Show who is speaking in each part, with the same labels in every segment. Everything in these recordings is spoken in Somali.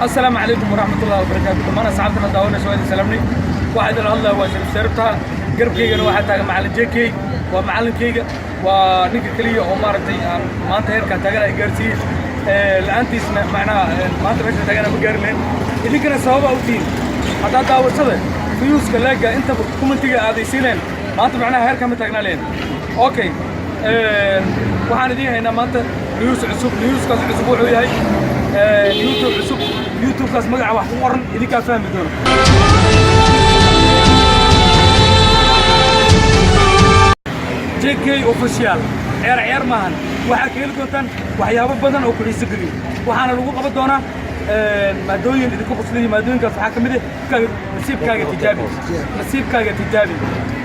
Speaker 1: السلام عليكم ورحمة الله وبركاته. أنا صاحبنا داونا شوية سلامني واحد الله وشرف سيرتها قرب كيجا واحد تاج معلم جيكي ومعلم كيجا ونيك كلية ومارتي ما أنت هيك تاجنا إجرتي الأنتي معنا ما أنت بس تاجنا بجرلين اللي كنا سوا أوتين حتى داور صدق فيوس كلاجا أنت كم تيجي هذه سنين ما أنت معنا هيك كم تاجنا لين أوكي waxaan idin haynaa maanta news cusub newskaas cusub wuxuu yahay YouTube cusub YouTubekaas magaca wax ku qoran idinka fahmi doona JK official ciyaar maahan waxa ka heli doontaan waxyaabo badan oo ku xiiso geliyo waxaana lagu qaban doonaa maadooyin idinku qosliyo maadooyinkaas waxa kamid ah nasiibkaaga tijaabi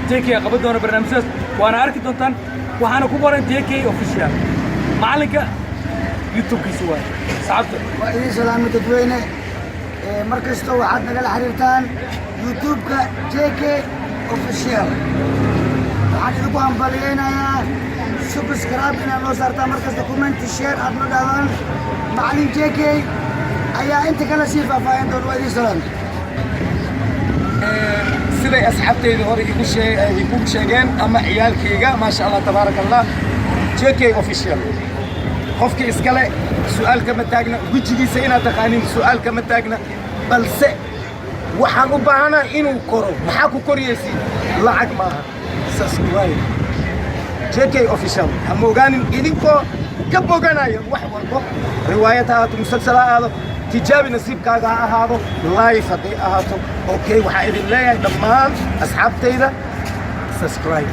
Speaker 1: JK qaban doona barnaamijkaas waana arki doontaan waxaana ku qoran JK official macalinka YouTube kiisa waa saabta
Speaker 2: waa idin salaamay dadweyne markasta waxaad nagala xiriirtaan YouTube ka JK official waxaan idinku hambaliyeynayaa subscribe inaad noo saartaan markasta comment share aad noo dhahdaan macalin JK ayaa inta kala sii faahfaahin doona waa idin salaamay
Speaker 3: siday asxaabteyda hore igu sheegeen ama ciyaalkayga maasha Allah tabaaraka Allah JK official qofkii iskale su'aal kama taagna wajigiisa inaad taqaanin su'aal kama taagna balse waxaan u baahanaa inuu koro maxaa ku koriyeysi lacag maaha subscribe JK official ama ogaanin idinkoo ka boganaya wax walbo riwaayad ahaado musalsal ahaado tijaabi nasiibkaaga ha ahaado live hadday ahaato okay waxaa idin leeyahay dhammaan asxaabtayda subscribe